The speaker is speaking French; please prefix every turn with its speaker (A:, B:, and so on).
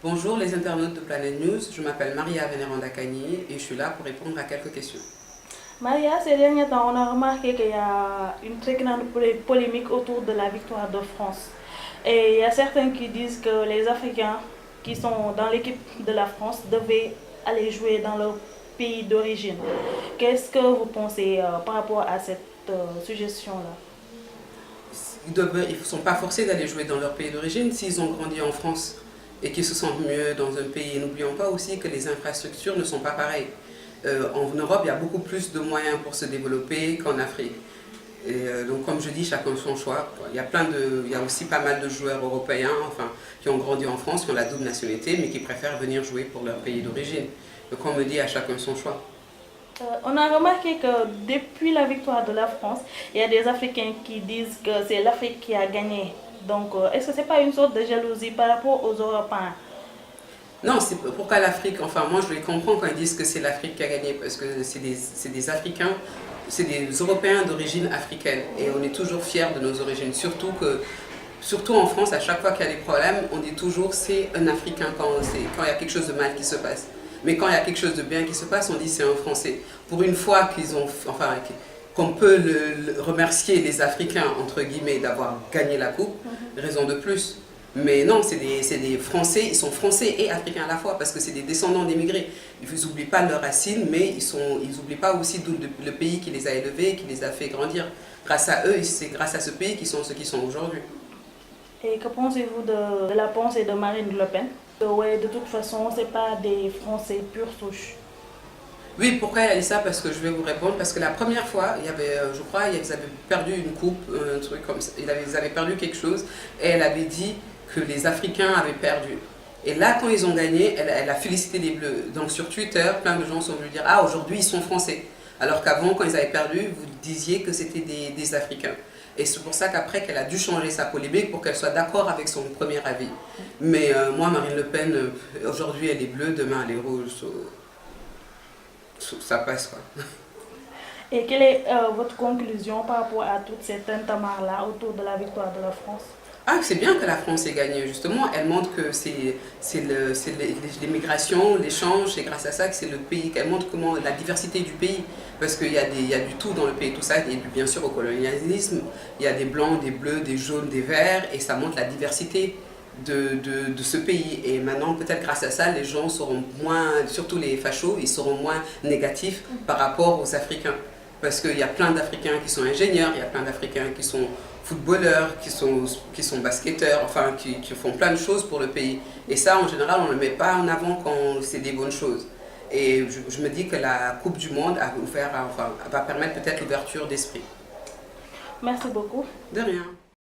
A: Bonjour les internautes de Planet News, je m'appelle Maria Vénéranda-Cagny et je suis là pour répondre à quelques questions.
B: Maria, ces derniers temps, on a remarqué qu'il y a une très grande polémique autour de la victoire de France. Et il y a certains qui disent que les Africains qui sont dans l'équipe de la France devaient aller jouer dans leur pays d'origine. Qu'est-ce que vous pensez par rapport à cette suggestion-là?
A: Ils ne sont pas forcés d'aller jouer dans leur pays d'origine s'ils ont grandi en France et qu'ils se sentent mieux dans un pays. Et n'oublions pas aussi que les infrastructures ne sont pas pareilles. En Europe, il y a beaucoup plus de moyens pour se développer qu'en Afrique. Donc comme je dis, chacun son choix. Il y a aussi pas mal de joueurs européens qui ont grandi en France, qui ont la double nationalité, mais qui préfèrent venir jouer pour leur pays d'origine. Donc on me dit à chacun son choix.
B: On a remarqué que depuis la victoire de la France, il y a des Africains qui disent que c'est l'Afrique qui a gagné. Donc, est-ce que ce n'est pas une sorte de jalousie par rapport aux Européens?
A: Non, c'est pourquoi l'Afrique, enfin moi je les comprends quand ils disent que c'est l'Afrique qui a gagné, parce que c'est des Africains, c'est des Européens d'origine africaine, et on est toujours fiers de nos origines, surtout en France, à chaque fois qu'il y a des problèmes, on dit toujours c'est un Africain quand il y a quelque chose de mal qui se passe. Mais quand il y a quelque chose de bien qui se passe, on dit c'est un Français. Pour une fois qu'on peut remercier les Africains, entre guillemets, d'avoir gagné la coupe, raison de plus. Mais non, c'est des Français, ils sont Français et Africains à la fois, parce que c'est des descendants d'immigrés. Ils n'oublient pas leurs racines, mais ils n'oublient pas aussi le pays qui les a élevés, qui les a fait grandir. Grâce à eux, c'est grâce à ce pays qu'ils sont ceux qui sont aujourd'hui.
B: Et que pensez-vous de la pensée de Marine Le Pen? Ouais, de toute façon, ce n'est pas des Français pure souche.
A: Oui, pourquoi elle a dit ça? Parce que je vais vous répondre. Parce que la première fois, il y avait, je crois, ils avaient perdu une coupe, un truc comme ça. Ils avaient perdu quelque chose. Et elle avait dit que les Africains avaient perdu. Et là, quand ils ont gagné, elle a félicité les Bleus. Donc sur Twitter, plein de gens sont venus dire « Ah, aujourd'hui, ils sont Français ». Alors qu'avant, quand ils avaient perdu, vous disiez que c'était des Africains. Et c'est pour ça qu'après, qu'elle a dû changer sa polémique pour qu'elle soit d'accord avec son premier avis. Mais moi, Marine Le Pen, aujourd'hui, elle est bleue, demain, elle est rouge. Ça passe, quoi.
B: Et quelle est votre conclusion par rapport à toute cette tintamarre-là autour de la victoire de la France?
A: Ah, c'est bien que la France ait gagné, justement. Elle montre que c'est l'immigration, l'échange, c'est grâce à ça que c'est le pays. Elle montre comment la diversité du pays. Parce qu'il y a du tout dans le pays, tout ça. Et bien sûr, au colonialisme, il y a des blancs, des bleus, des jaunes, des verts. Et ça montre la diversité de ce pays. Et maintenant, peut-être grâce à ça, les gens seront moins, surtout les fachos, ils seront moins négatifs par rapport aux Africains. Parce qu'il y a plein d'Africains qui sont ingénieurs, il y a plein d'Africains qui sont footballeurs, qui sont basketteurs, enfin qui font plein de choses pour le pays. Et ça, en général, on ne le met pas en avant quand c'est des bonnes choses. Et je me dis que la Coupe du Monde va permettre peut-être l'ouverture d'esprit.
B: Merci beaucoup.
A: De rien.